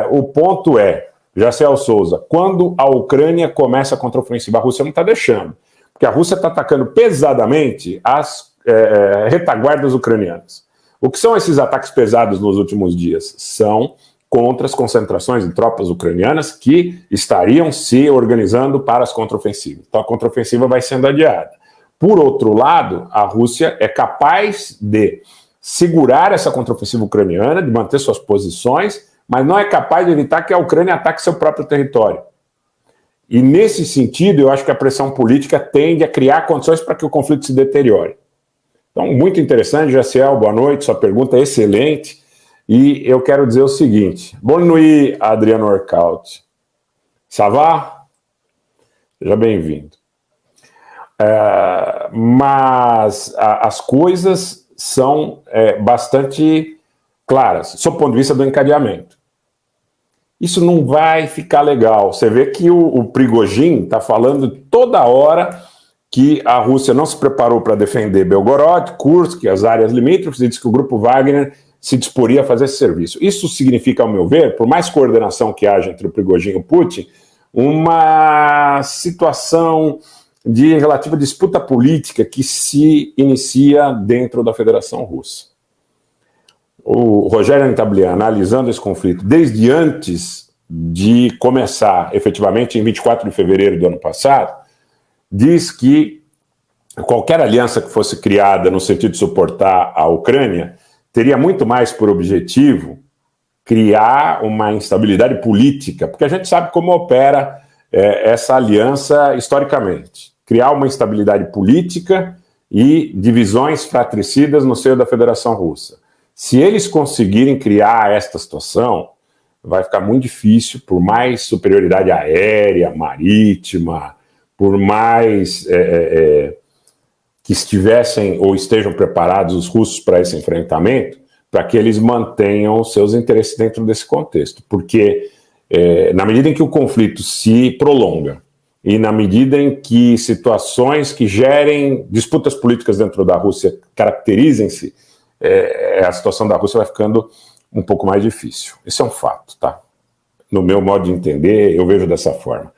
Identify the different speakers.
Speaker 1: O ponto é, Jaciel Souza, quando a Ucrânia começa a contraofensiva, a Rússia não está deixando, porque a Rússia está atacando pesadamente as retaguardas ucranianas. O que são esses ataques pesados nos últimos dias? São contra as concentrações de tropas ucranianas que estariam se organizando para as contraofensivas. Então a contraofensiva vai sendo adiada. Por outro lado, a Rússia é capaz de segurar essa contraofensiva ucraniana, de manter suas posições, mas não é capaz de evitar que a Ucrânia ataque seu próprio território. E nesse sentido, eu acho que a pressão política tende a criar condições para que o conflito se deteriore. Então, muito interessante, Jaciel, boa noite, sua pergunta é excelente. E eu quero dizer o seguinte, boa noite, Adriano Orcaut. Ça va? Seja bem-vindo. Mas as coisas são bastante claras, sob o ponto de vista do encadeamento. Isso não vai ficar legal. Você vê que o Prigozhin está falando toda hora que a Rússia não se preparou para defender Belgorod, Kursk, as áreas limítrofes, e diz que o grupo Wagner se disporia a fazer esse serviço. Isso significa, ao meu ver, por mais coordenação que haja entre o Prigozhin e o Putin, uma situação de relativa disputa política que se inicia dentro da Federação Russa. O Rogério Antablian, analisando esse conflito desde antes de começar efetivamente em 24 de fevereiro do ano passado, diz que qualquer aliança que fosse criada no sentido de suportar a Ucrânia teria muito mais por objetivo criar uma instabilidade política, porque a gente sabe como opera essa aliança historicamente. Criar uma instabilidade política e divisões fratricidas no seio da Federação Russa. Se eles conseguirem criar esta situação, vai ficar muito difícil, por mais superioridade aérea, marítima, por mais que estivessem ou estejam preparados os russos para esse enfrentamento, para que eles mantenham seus interesses dentro desse contexto. Porque na medida em que o conflito se prolonga e na medida em que situações que gerem disputas políticas dentro da Rússia caracterizem-se, a situação da Rússia vai ficando um pouco mais difícil. Esse é um fato, tá? No meu modo de entender, eu vejo dessa forma.